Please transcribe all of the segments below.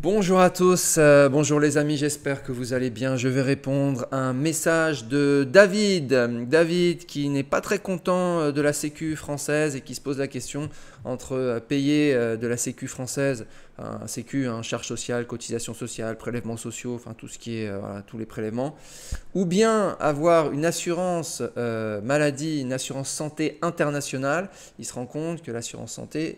Bonjour à tous, bonjour les amis, j'espère que vous allez bien. Je vais répondre à un message de David. David qui n'est pas très content de la Sécu française et qui se pose la question entre payer de la Sécu française, un Sécu, charge sociale, cotisation sociale, prélèvements sociaux, enfin tout ce qui est, voilà, tous les prélèvements, ou bien avoir une assurance maladie, une assurance santé internationale. Il se rend compte que l'assurance santé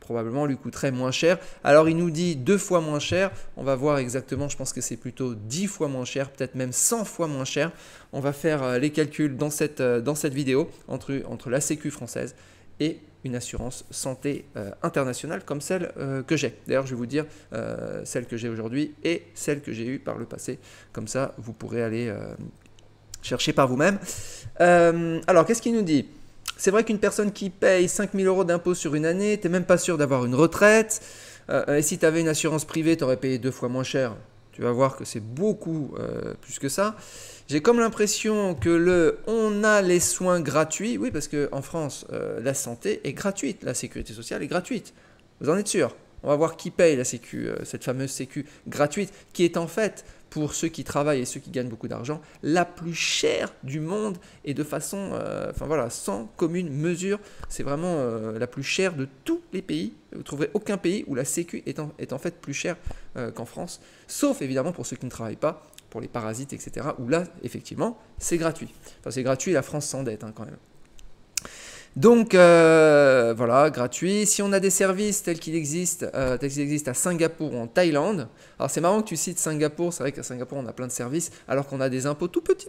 probablement lui coûterait moins cher. Alors il nous dit 2 fois moins cher, on va voir exactement, je pense que c'est plutôt 10 fois moins cher, peut-être même 100 fois moins cher. On va faire les calculs dans cette vidéo entre la Sécu française et une assurance santé internationale comme celle que j'ai. D'ailleurs, je vais vous dire celle que j'ai aujourd'hui et celle que j'ai eue par le passé. Comme ça, vous pourrez aller chercher par vous-même. Alors, qu'est-ce qu'il nous dit ? C'est vrai qu'une personne qui paye 5 000 € d'impôts sur une année, tu n'es même pas sûr d'avoir une retraite. Et si tu avais une assurance privée, tu aurais payé 2 fois moins cher. Tu vas voir que c'est beaucoup plus que ça. J'ai comme l'impression que on a les soins gratuits. Oui, parce qu'en France, la santé est gratuite. La sécurité sociale est gratuite. Vous en êtes sûr ? On va voir qui paye la sécu, cette fameuse sécu gratuite, qui est en fait, pour ceux qui travaillent et ceux qui gagnent beaucoup d'argent, la plus chère du monde et de façon, sans commune mesure. C'est vraiment la plus chère de tous les pays. Vous ne trouverez aucun pays où la sécu est en fait plus chère qu'en France, sauf évidemment pour ceux qui ne travaillent pas, pour les parasites, etc., où là, effectivement, c'est gratuit. Enfin, c'est gratuit, la France s'endette quand même. Donc, voilà, gratuit. Si on a des services tels qu'ils existent à Singapour ou en Thaïlande, alors c'est marrant que tu cites Singapour, c'est vrai qu'à Singapour on a plein de services, alors qu'on a des impôts tout petits.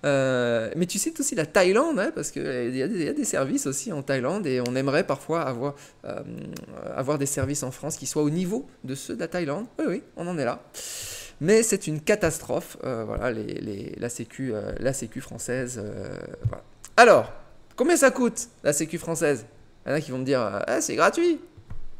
Mais tu cites aussi la Thaïlande, hein, parce qu'il y a des services aussi en Thaïlande, et on aimerait parfois avoir des services en France qui soient au niveau de ceux de la Thaïlande. Oui, on en est là. Mais c'est une catastrophe, voilà, la sécu française. Voilà. Alors, combien ça coûte la sécu française ? Il y en a qui vont me dire c'est gratuit.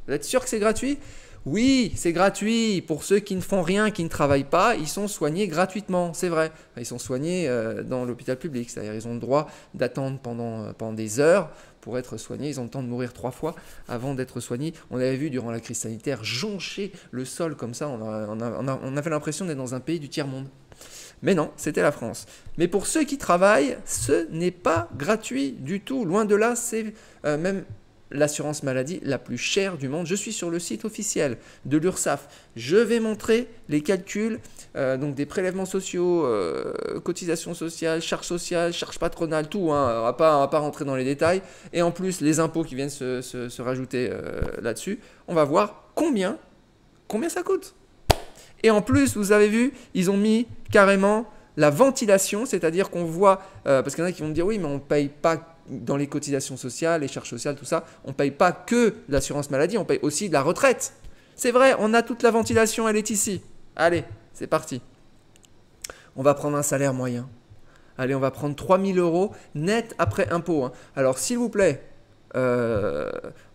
Vous êtes sûr que c'est gratuit ? Oui, c'est gratuit. Pour ceux qui ne font rien, qui ne travaillent pas, ils sont soignés gratuitement, c'est vrai. Ils sont soignés dans l'hôpital public, c'est-à-dire ils ont le droit d'attendre pendant des heures pour être soignés. Ils ont le temps de mourir 3 fois avant d'être soignés. On avait vu durant la crise sanitaire joncher le sol comme ça. On avait l'impression d'être dans un pays du tiers-monde. Mais non, c'était la France. Mais pour ceux qui travaillent, ce n'est pas gratuit du tout. Loin de là, c'est même l'assurance maladie la plus chère du monde. Je suis sur le site officiel de l'URSSAF. Je vais montrer les calculs donc des prélèvements sociaux, cotisations sociales, charges patronales, tout. On va pas rentrer dans les détails. Et en plus, les impôts qui viennent se rajouter là-dessus. On va voir combien ça coûte. Et en plus, vous avez vu, ils ont mis carrément la ventilation, c'est-à-dire qu'on voit, parce qu'il y en a qui vont me dire oui, mais on ne paye pas dans les cotisations sociales, les charges sociales, tout ça, on ne paye pas que l'assurance maladie, on paye aussi de la retraite. C'est vrai, on a toute la ventilation, elle est ici. Allez, c'est parti. On va prendre un salaire moyen. Allez, on va prendre 3 000 € net après impôt. Hein. Alors, s'il vous plaît, on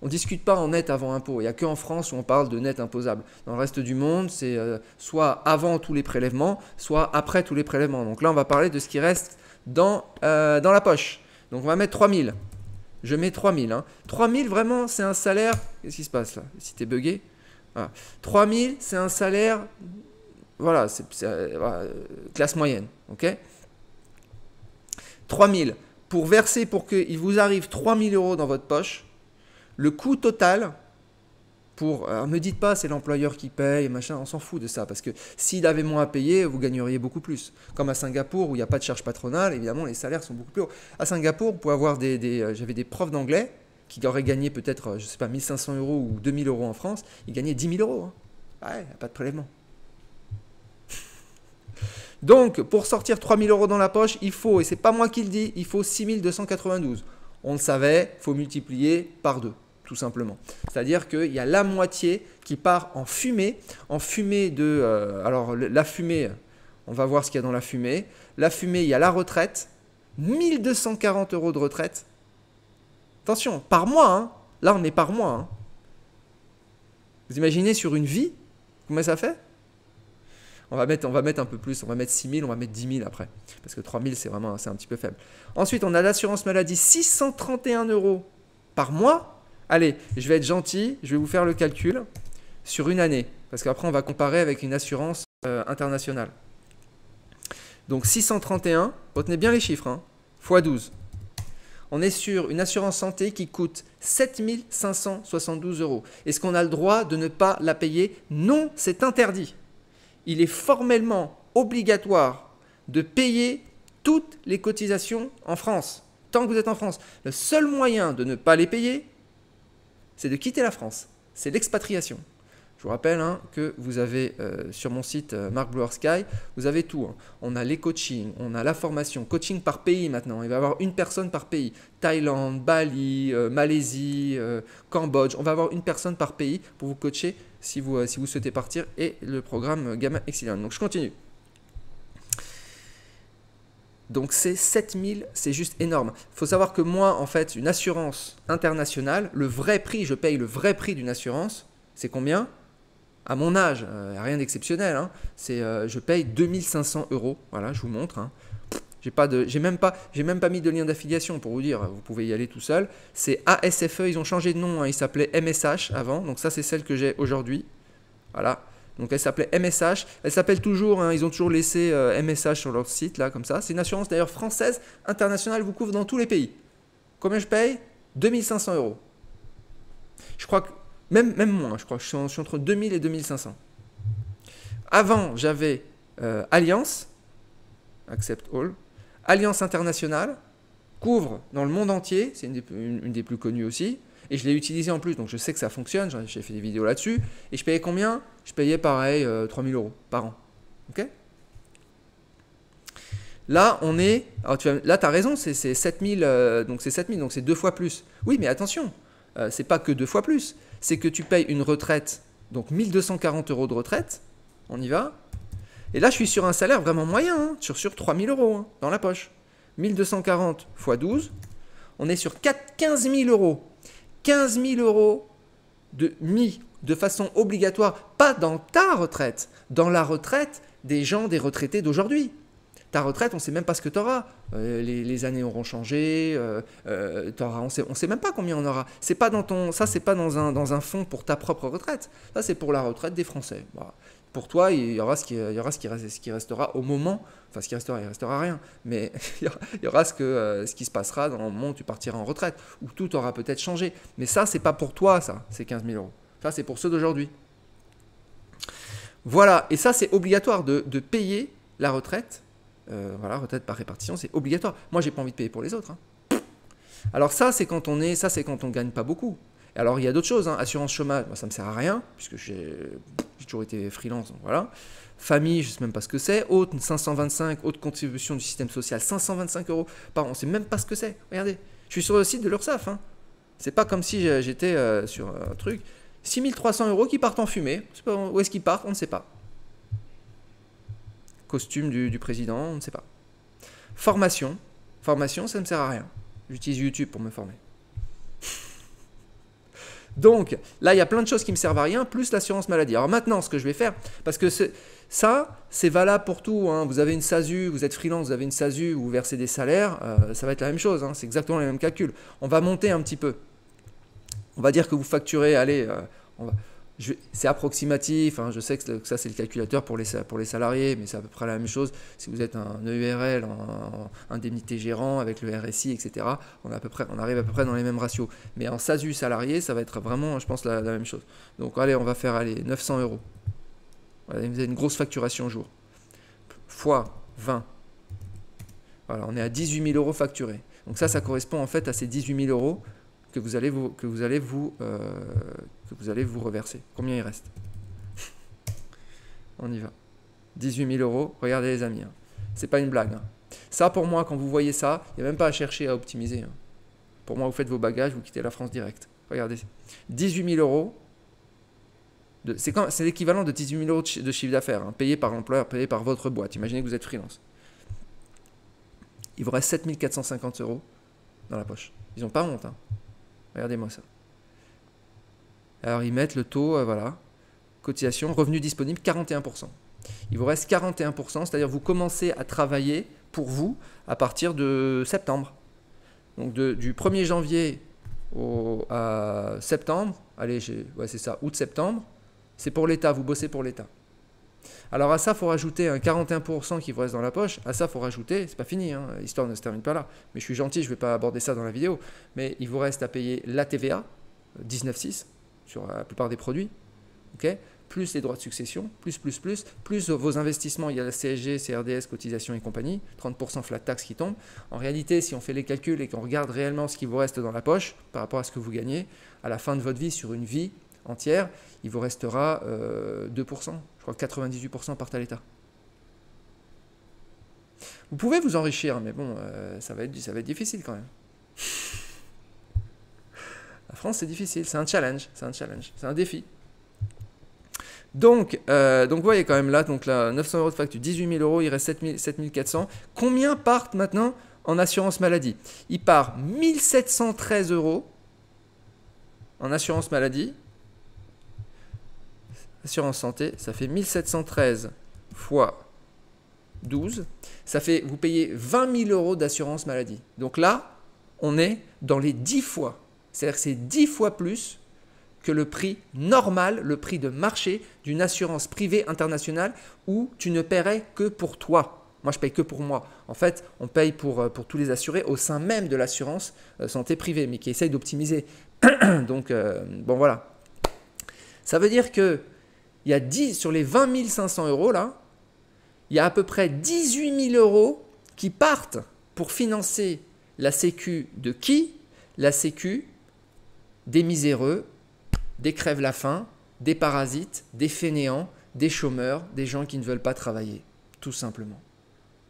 ne discute pas en net avant impôt. Il n'y a qu'en France où on parle de net imposable. Dans le reste du monde, c'est soit avant tous les prélèvements, soit après tous les prélèvements. Donc là, on va parler de ce qui reste dans la poche. Donc on va mettre 3 000. Je mets 3 000. Hein. 3 000, vraiment, c'est un salaire... Qu'est-ce qui se passe là ? Si tu es bugué. Voilà. 3 000, c'est un salaire... Voilà, c'est classe moyenne. Ok ? 3 000. Pour verser, pour qu'il vous arrive 3 000 € dans votre poche, le coût total, alors me dites pas c'est l'employeur qui paye, machin, on s'en fout de ça, parce que s'il avait moins à payer, vous gagneriez beaucoup plus. Comme à Singapour, où il n'y a pas de charge patronale, évidemment, les salaires sont beaucoup plus hauts. À Singapour, vous pouvez avoir j'avais des profs d'anglais qui auraient gagné peut-être, je sais pas, 1 500 € ou 2 000 € en France, ils gagnaient 10 000 €. Hein. Ouais, il n'y a pas de prélèvement. Donc, pour sortir 3 000 € dans la poche, il faut, et c'est pas moi qui le dis, il faut 6 292. On le savait, il faut multiplier par 2, tout simplement. C'est-à-dire qu'il y a la moitié qui part en fumée de... alors, la fumée, on va voir ce qu'il y a dans la fumée. La fumée, il y a la retraite, 1 240 € de retraite. Attention, par mois, hein. Là, on est par mois. Hein. Vous imaginez sur une vie, combien ça fait ? On va mettre un peu plus, on va mettre 6 000, on va mettre 10 000 après. Parce que 3 000, c'est un petit peu faible. Ensuite, on a l'assurance maladie, 631 € par mois. Allez, je vais être gentil, je vais vous faire le calcul. sur une année. Parce qu'après, on va comparer avec une assurance internationale. Donc 631, retenez bien les chiffres, hein, x 12. On est sur une assurance santé qui coûte 7 572 €. Est-ce qu'on a le droit de ne pas la payer? Non, c'est interdit. Il est formellement obligatoire de payer toutes les cotisations en France, tant que vous êtes en France. Le seul moyen de ne pas les payer, c'est de quitter la France. C'est l'expatriation. Je vous rappelle hein, que vous avez sur mon site Mark Blue Sky, vous avez tout. Hein. On a les coachings, on a la formation, coaching par pays maintenant. Il va y avoir une personne par pays. Thaïlande, Bali, Malaisie, Cambodge. On va avoir une personne par pays pour vous coacher si vous souhaitez partir. Et le programme Gamma Excellent. Donc je continue. Donc c'est 7000, c'est juste énorme. Il faut savoir que moi, en fait, une assurance internationale, le vrai prix, je paye le vrai prix d'une assurance, c'est combien? À mon âge, rien d'exceptionnel, hein, je paye 2500 €. Voilà, je vous montre. Hein. J'ai même pas mis de lien d'affiliation pour vous dire, vous pouvez y aller tout seul. C'est ASFE, ils ont changé de nom, hein, ils s'appelaient MSH avant, donc ça c'est celle que j'ai aujourd'hui. Voilà. Donc elle s'appelait MSH, elle s'appelle toujours, hein, ils ont toujours laissé MSH sur leur site, là, comme ça. C'est une assurance d'ailleurs française, internationale, vous couvre dans tous les pays. Combien je paye? 2500 €. Je crois que, même moins, je crois que je suis entre 2000 et 2500. Avant, j'avais Alliance, Accept All, Alliance Internationale, couvre dans le monde entier, c'est une des plus connues aussi. Et je l'ai utilisé en plus, donc je sais que ça fonctionne, j'ai fait des vidéos là-dessus. Et je payais combien? Je payais pareil 3000 € par an. Ok? Là, on est. Alors là, tu as raison, c'est 7000, donc c'est 7000, donc c'est 2 fois plus. Oui, mais attention, c'est pas que 2 fois plus, c'est que tu payes une retraite, donc 1240 € de retraite, on y va. Et là, je suis sur un salaire vraiment moyen, hein, sur 3000 € hein, dans la poche. 1240 x 12, on est sur 15 000 €. 15 000 € mis de façon obligatoire, pas dans ta retraite, dans la retraite des gens, des retraités d'aujourd'hui. Ta retraite, on ne sait même pas ce que tu auras. Les années auront changé, on ne sait même pas combien on aura. C'est pas ça, c'est pas dans un fonds pour ta propre retraite. Ça, c'est pour la retraite des Français. Voilà. Pour toi, il y aura ce qui restera au moment, enfin ce qui restera, il ne restera rien, mais il y aura ce qui se passera dans le moment où tu partiras en retraite, où tout aura peut-être changé. Mais ça, c'est pas pour toi, ça, c'est 15 000 €. Ça, c'est pour ceux d'aujourd'hui. Voilà, et ça, c'est obligatoire de payer la retraite. Voilà, retraite par répartition, c'est obligatoire. Moi, j'ai pas envie de payer pour les autres. Hein. Alors ça, c'est quand on gagne pas beaucoup. Alors, il y a d'autres choses. Hein. Assurance chômage, moi, ça ne me sert à rien, puisque j'ai toujours été freelance. Donc voilà. Famille, je ne sais même pas ce que c'est. Haute, 525, haute contribution du système social, 525 € par an. On ne sait même pas ce que c'est. Regardez, je suis sur le site de l'URSSAF. Hein. C'est pas comme si j'étais sur un truc. 6300 € qui partent en fumée. Je sais pas où est-ce qu'ils partent, on ne sait pas. Costume du président, on ne sait pas. Formation, ça ne me sert à rien. J'utilise YouTube pour me former. Donc, là, il y a plein de choses qui ne me servent à rien, plus l'assurance maladie. Alors maintenant, ce que je vais faire, parce que ça, c'est valable pour tout. Hein. Vous avez une SASU, vous êtes freelance, vous avez une SASU, vous versez des salaires, ça va être la même chose. Hein. C'est exactement les mêmes calculs. On va monter un petit peu. On va dire que vous facturez, allez, c'est approximatif, hein, je sais que ça c'est le calculateur pour les salariés, mais c'est à peu près la même chose. Si vous êtes un EURL, en indemnité gérant avec le RSI, etc., on arrive à peu près dans les mêmes ratios. Mais en SASU salarié, ça va être vraiment, je pense, la même chose. Donc allez, on va faire 900 €. Voilà, vous avez une grosse facturation au jour. Fois 20. Voilà, on est à 18 000 € facturés. Donc ça correspond en fait à ces 18 000 € que vous allez vous reverser. Combien il reste? On y va. 18 000 €. Regardez les amis. Hein. C'est pas une blague. Hein. Ça pour moi, quand vous voyez ça, il n'y a même pas à chercher à optimiser. Hein. Pour moi, vous faites vos bagages, vous quittez la France direct. Regardez. 18 000 €. C'est l'équivalent de 18 000 € de chiffre d'affaires, hein, payé par l'employeur, payé par votre boîte. Imaginez que vous êtes freelance. Il vous reste 7 450 € dans la poche. Ils n'ont pas honte. Hein. Regardez-moi ça. Alors, ils mettent le taux, voilà, cotisation, revenu disponible, 41%. Il vous reste 41%, c'est-à-dire vous commencez à travailler pour vous à partir de septembre. Donc, du 1er janvier à septembre, allez, c'est ça, août-septembre, C'est pour l'État, vous bossez pour l'État. Alors à ça, il faut rajouter un 41% qui vous reste dans la poche. À ça, il faut rajouter, c'est pas fini, hein, l'histoire ne se termine pas là. Mais je suis gentil, je ne vais pas aborder ça dans la vidéo. Mais il vous reste à payer la TVA, 19,6 sur la plupart des produits. Okay, plus les droits de succession, plus vos investissements, il y a la CSG, CRDS, cotisation et compagnie, 30% flat tax qui tombe. En réalité, si on fait les calculs et qu'on regarde réellement ce qui vous reste dans la poche par rapport à ce que vous gagnez, à la fin de votre vie, sur une vie entière, il vous restera 2%. Je crois que 98% partent à l'État. Vous pouvez vous enrichir, mais bon, ça va être difficile quand même. La France, c'est difficile, c'est un challenge, c'est un défi. Donc vous voyez quand même là, donc là, 900 euros de facture, 18 000 euros, il reste 7 400. Combien partent maintenant en assurance maladie? Il part 1 713 euros en assurance maladie. Assurance santé, ça fait 1 713 fois 12. Ça fait, vous payez 20 000 euros d'assurance maladie. Donc là, on est dans les 10 fois. C'est-à-dire que c'est 10 fois plus que le prix normal, le prix de marché d'une assurance privée internationale où tu ne paierais que pour toi. Moi, je paye que pour moi. En fait, on paye pour tous les assurés au sein même de l'assurance santé privée, mais qui essaye d'optimiser. Donc, bon, voilà. Ça veut dire que il y a 10, sur les 20 500 euros, là, il y a à peu près 18 000 euros qui partent pour financer la sécu de qui? La sécu des miséreux, des crève-la-faim, des parasites, des fainéants, des chômeurs, des gens qui ne veulent pas travailler, tout simplement.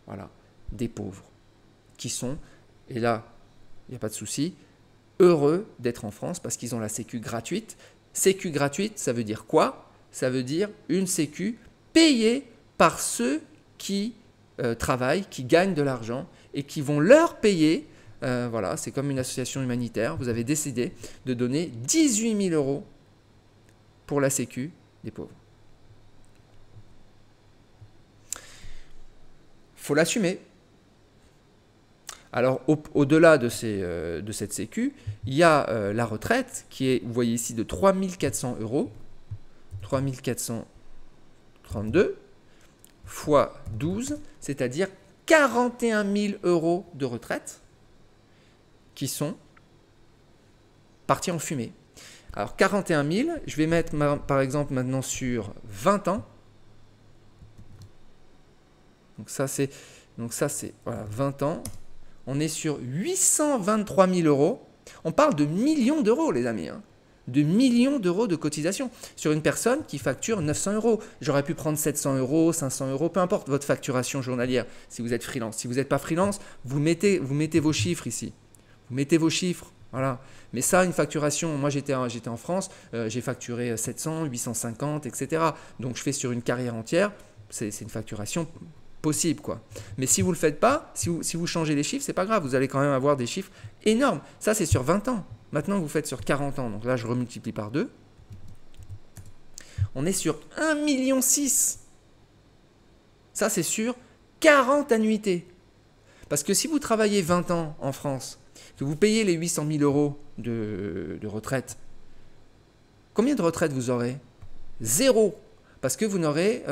Voilà, des pauvres qui sont, et là, il n'y a pas de souci, heureux d'être en France parce qu'ils ont la sécu gratuite. Sécu gratuite, ça veut dire quoi? Ça veut dire une sécu payée par ceux qui travaillent, qui gagnent de l'argent et qui vont leur payer. Voilà, c'est comme une association humanitaire. Vous avez décidé de donner 18 000 euros pour la sécu des pauvres. Il faut l'assumer. Alors, au-delà de cette sécu, il y a la retraite qui est, vous voyez ici, de 3 400 euros. 3 432 fois 12, c'est-à-dire 41 000 euros de retraite qui sont partis en fumée. Alors 41 000, je vais mettre par exemple maintenant sur 20 ans. Donc ça c'est voilà, 20 ans. On est sur 823 000 euros. On parle de millions d'euros, les amis. Hein. De millions d'euros de cotisation sur une personne qui facture 900 euros. J'aurais pu prendre 700 euros, 500 euros, peu importe votre facturation journalière si vous êtes freelance. Si vous n'êtes pas freelance, vous mettez vos chiffres ici. Vous mettez vos chiffres. Voilà. Mais ça, une facturation, moi j'étais en France, j'ai facturé 700, 850, etc. Donc je fais sur une carrière entière, c'est une facturation possible, quoi. Mais si vous ne le faites pas, si vous changez les chiffres, c'est pas grave, vous allez quand même avoir des chiffres énormes. Ça, c'est sur 20 ans. Maintenant, vous faites sur 40 ans. Donc là, je remultiplie par 2. On est sur 1,6 million. Ça, c'est sur 40 annuités. Parce que si vous travaillez 20 ans en France, que vous payez les 800 000 euros de retraite, combien de retraite vous aurez? Zéro. Parce que vous n'aurez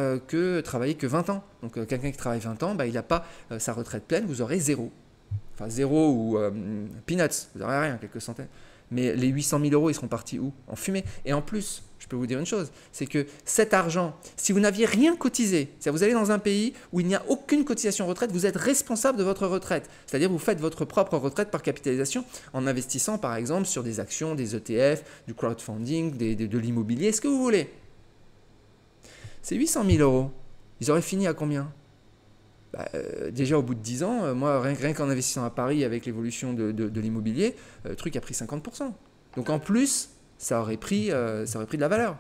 travaillé que 20 ans. Donc quelqu'un qui travaille 20 ans, bah, il n'a pas sa retraite pleine, vous aurez zéro. Enfin zéro ou peanuts, vous n'aurez rien, quelques centaines. Mais les 800 000 euros, ils seront partis où? En fumée. Et en plus, je peux vous dire une chose, c'est que cet argent, si vous n'aviez rien cotisé, c'est-à-dire vous allez dans un pays où il n'y a aucune cotisation retraite, vous êtes responsable de votre retraite. C'est-à-dire vous faites votre propre retraite par capitalisation en investissant par exemple sur des actions, des ETF, du crowdfunding, de l'immobilier, ce que vous voulez. Ces 800 000 euros, ils auraient fini à combien? Déjà au bout de 10 ans, moi rien qu'en investissant à Paris avec l'évolution de l'immobilier, le truc a pris 50%. Donc en plus, ça aurait pris de la valeur.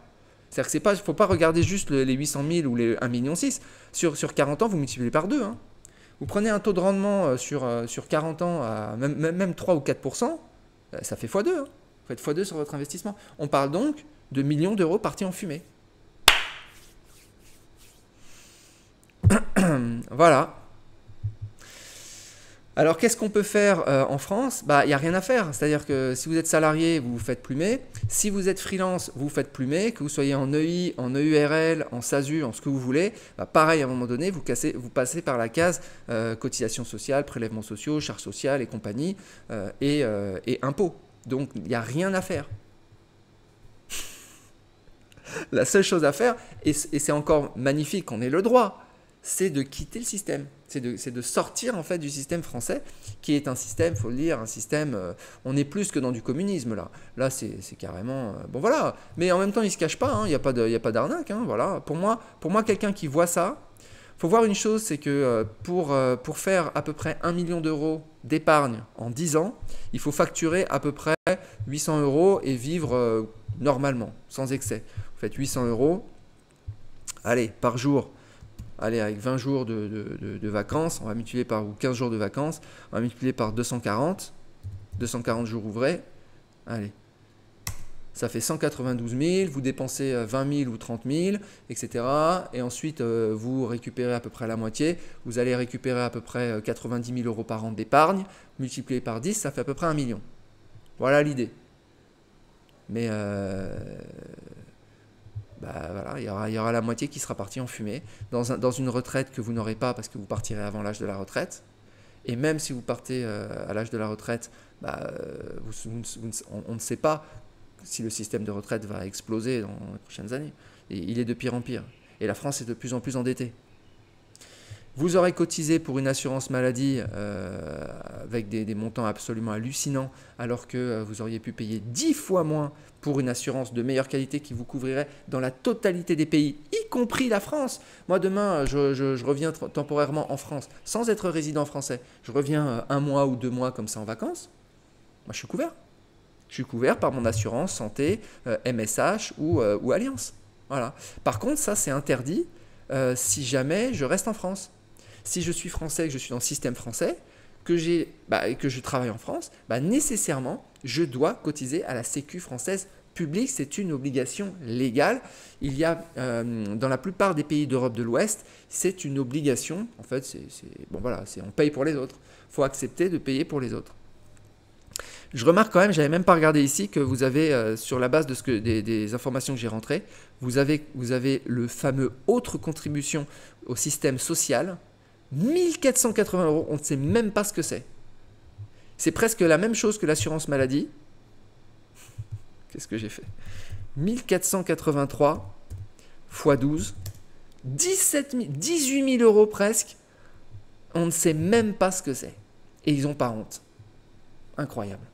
C'est-à-dire qu'il ne faut pas regarder juste les 800 000 ou les 1,6 million. Sur 40 ans, vous multipliez par 2. Hein. Vous prenez un taux de rendement sur 40 ans à même 3 ou 4%, ça fait x2. Hein. Vous faites x2 sur votre investissement. On parle donc de millions d'euros partis en fumée. Voilà. Alors, qu'est-ce qu'on peut faire en France? Bah, il n'y a rien à faire. C'est-à-dire que si vous êtes salarié, vous vous faites plumer. Si vous êtes freelance, vous vous faites plumer. Que vous soyez en EI, en EURL, en SASU, en ce que vous voulez, bah, pareil, à un moment donné, vous passez par la case cotisation sociale, prélèvements sociaux, charges sociales et compagnie, et impôts. Donc, il n'y a rien à faire. La seule chose à faire, et c'est encore magnifique qu'on ait le droit, c'est de quitter le système. C'est de sortir en fait du système français, qui est un système, il faut le dire, un système, on est plus que dans du communisme là. Là c'est carrément, bon voilà, mais en même temps il ne se cache pas, hein, il n'y a pas d'arnaque, hein, voilà. Pour moi quelqu'un qui voit ça, faut voir une chose, c'est que pour faire à peu près 1 million d'euros d'épargne en 10 ans, il faut facturer à peu près 800 euros et vivre normalement, sans excès. Vous faites 800 euros, allez, par jour. Allez, avec 20 jours de vacances, on va multiplier par, ou 15 jours de vacances, on va multiplier par 240 jours ouvrés, allez, ça fait 192 000, vous dépensez 20 000 ou 30 000, etc. Et ensuite, vous récupérez à peu près la moitié, vous allez récupérer à peu près 90 000 euros par an d'épargne, multiplié par 10, ça fait à peu près 1 million. Voilà l'idée. Mais bah voilà, il y aura la moitié qui sera partie en fumée dans une retraite que vous n'aurez pas parce que vous partirez avant l'âge de la retraite. Et même si vous partez à l'âge de la retraite, bah, on ne sait pas si le système de retraite va exploser dans les prochaines années. Et il est de pire en pire. Et la France est de plus en plus endettée. Vous aurez cotisé pour une assurance maladie avec des montants absolument hallucinants, alors que vous auriez pu payer 10 fois moins pour une assurance de meilleure qualité qui vous couvrirait dans la totalité des pays, y compris la France. Moi, demain, je reviens temporairement en France, sans être résident français. Je reviens 1 mois ou 2 mois comme ça en vacances. Moi, je suis couvert. Je suis couvert par mon assurance santé, MSH ou Allianz. Voilà. Par contre, ça, c'est interdit si jamais je reste en France. Si je suis français, que je suis dans le système français, que je travaille en France, nécessairement, je dois cotiser à la Sécu française publique. C'est une obligation légale. Il y a, dans la plupart des pays d'Europe de l'Ouest, c'est une obligation. En fait, bon, voilà, on paye pour les autres. Il faut accepter de payer pour les autres. Je remarque quand même, j'avais même pas regardé ici, que vous avez, sur la base de des informations que j'ai rentrées, vous avez le fameux autre contribution au système social, 1 480 euros, on ne sait même pas ce que c'est. C'est presque la même chose que l'assurance maladie. Qu'est-ce que j'ai fait? 1 483 x 12, 18 000 euros presque, on ne sait même pas ce que c'est. Et ils n'ont pas honte. Incroyable.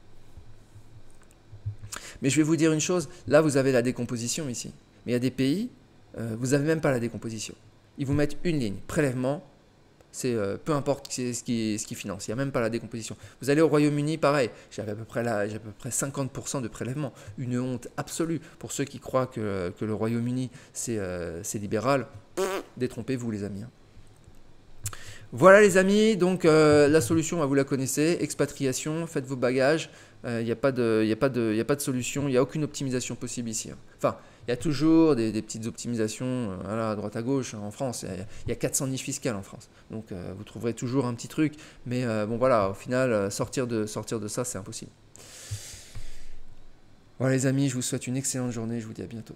Mais je vais vous dire une chose, là vous avez la décomposition ici. Mais il y a des pays, vous n'avez même pas la décomposition. Ils vous mettent une ligne, prélèvement, c'est peu importe ce qui finance, il n'y a même pas la décomposition. Vous allez au Royaume-Uni, pareil, j'ai à peu près 50% de prélèvement, une honte absolue. Pour ceux qui croient que le Royaume-Uni c'est libéral, détrompez-vous les amis. Voilà les amis, donc la solution, vous la connaissez, expatriation, faites vos bagages, il n'y a pas de solution, il n'y a aucune optimisation possible ici. Enfin, il y a toujours des petites optimisations à droite à gauche en France, il y a 400 niches fiscales en France, donc vous trouverez toujours un petit truc, mais bon voilà, au final, sortir de ça, c'est impossible. Voilà les amis, je vous souhaite une excellente journée, je vous dis à bientôt.